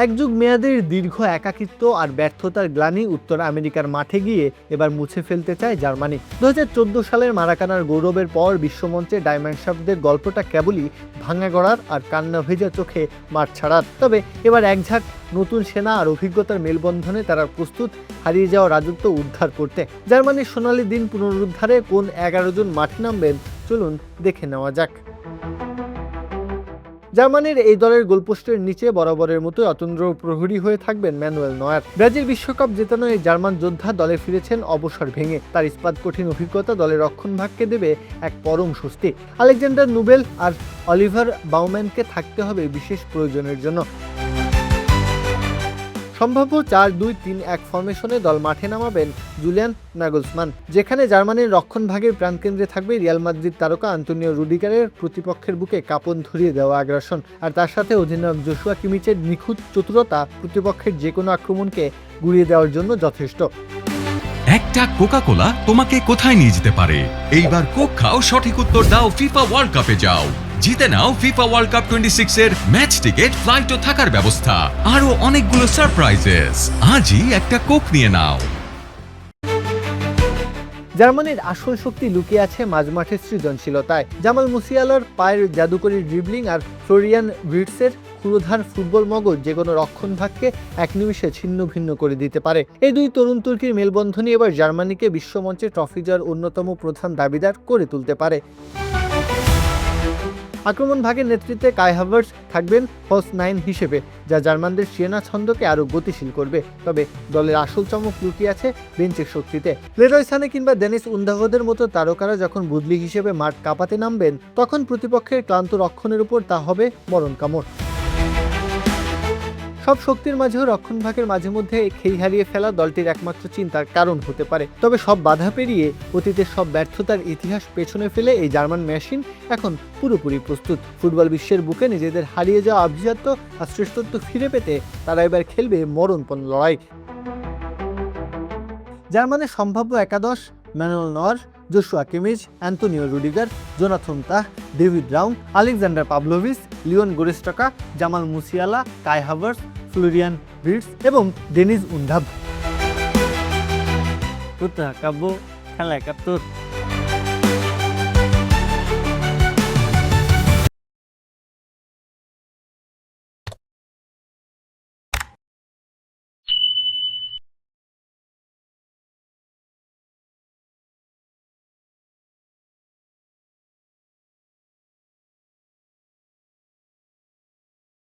এক যুগ মেয়াদের দীর্ঘ একাকিত্ব আর ব্যর্থতার গ্লানি উত্তর আমেরিকার মাঠে গিয়ে এবার মুছে ফেলতে চায় জার্মানি। 2014 সালের মারাকানার গৌরবের পর বিশ্বমঞ্চে ডায়মন্ডশাফটদের গল্পটা কেবলই ভাঙা গড়ার আর কান্না ভেজা চোখে মাঠ ছাড়ার। তবে এবার একঝাঁক নতুন সেনা আর অভিজ্ঞতার মেলবন্ধনে তারা প্রস্তুত হারিয়ে যাওয়া রাজত্ব উদ্ধার করতে। জার্মানির সোনালী দিন পুনরুদ্ধারে কোন 11 জন মাঠে নামবেন চলুন দেখে নেওয়া যাক। জার্মানির এই দলের গোলপোস্টের নিচে বরাবরের মতো অতন্দ্র প্রহরী হয়ে থাকবেন ম্যানুয়েল নয়ার। ব্রাজিল বিশ্বকাপ জেতানো এই জার্মান যোদ্ধা দলে ফিরেছেন অবসর ভেঙে। তার ইস্পাত কঠিন অভিজ্ঞতা দলের রক্ষণভাগকে দেবে এক পরম স্বস্তি। আলেকজান্ডার নুবেল আর অলিভার বাউম্যানকে থাকতে হবে বিশেষ প্রয়োজনের জন্য। সম্ভাব্য 4-2-3-1 ফরমেশনে দল মাঠে নামাবেন জুলিয়ান নাগলসমান, যেখানে জার্মানির রক্ষণভাগের প্রাণকেন্দ্রে থাকবে রিয়াল মাদ্রিদ তারকা আন্তোনিও রুডিগারের প্রতিপক্ষের বুকে কাঁপন ধরিয়ে দেওয়া আগ্রাসন। আর তার সাথে অধিনায়ক জোশুয়া কিমিচের নিখুঁত চতুরতা প্রতিপক্ষের যে কোনো আক্রমণকে গুড়িয়ে দেওয়ার জন্য যথেষ্ট। একটা কোকা-কোলা তোমাকে কোথায় নিয়ে যেতে পারে? এইবার কোক খাও, সঠিক উত্তর দাও, ফিফা ওয়ার্ল্ড কাপে যাও, জিতে নাও ফিফা ওয়ার্ল্ড কাপ 26 এর ম্যাচ টিকেট, ফ্লাইট ও থাকার ব্যবস্থা, আরো অনেকগুলো সারপ্রাইজেস। আজই একটা কোক নিয়ে নাও। জার্মানির আসল শক্তি লুকিয়ে আছে মাঝমাঠের সৃজনশীলতায়। জামাল মুসিয়ালার পায়ের জাদুকরী ড্রিবলিং আর ফ্লোরিয়ান ভির্টসের ক্ষুরোধার ফুটবল মগজ যে কোনো রক্ষণভাগকে এক নিমিষে ছিন্ন ভিন্ন করে দিতে পারে। এই দুই তরুণ তুর্কির মেলবন্ধনই এবার জার্মানিকে বিশ্বমঞ্চে ট্রফি জয়ের অন্যতম প্রধান দাবিদার করে তুলতে পারে। আক্রমণ ভাগের নেতৃত্বে কাই হাভার্টস থাকবেন ফলস 9 হিসেবে, যা জার্মানদের সিয়েনা ছন্দকে আরও গতিশীল করবে। তবে দলের আসল চমক লুকিয়ে আছে বেঞ্চের শক্তিতে। লেরয় সানে কিংবা ডেনিস উন্দাহদের মতো তারকারা যখন বদলি হিসেবে মাঠ কাঁপাতে নামবেন, তখন প্রতিপক্ষের ক্লান্ত রক্ষণের উপর তা হবে মরণ কামড়। সব শক্তির মাঝেও রক্ষণভাগের মাঝে মধ্যে খেই হারিয়ে ফেলা দলটির একমাত্র চিন্তার কারণ হতে পারে। তবে সব বাধা পেরিয়ে অতীতের সব ব্যর্থতার ইতিহাস পেছনে ফেলে এই জার্মান মেশিন এখন পুরোপুরি প্রস্তুত। ফুটবল বিশ্বের বুকে নিজেদের হারিয়ে যাওয়া আভিজাত্য আর শ্রেষ্ঠত্ব ফিরে পেতে তারা এবার খেলবে মরণপণ লড়াই। জার্মানের সম্ভাব্য একাদশ: Manuel Neuer, Joshua Kimmich, Antonio Rudiger, Jonathan Tah, David Raum, Alexander Pavlovic, Leon Goretzka, Jamal Musiala, Kai Havertz, Florian Wirtz এবং ডেনিস উন্ধাভ। কাব্য খেলা 71।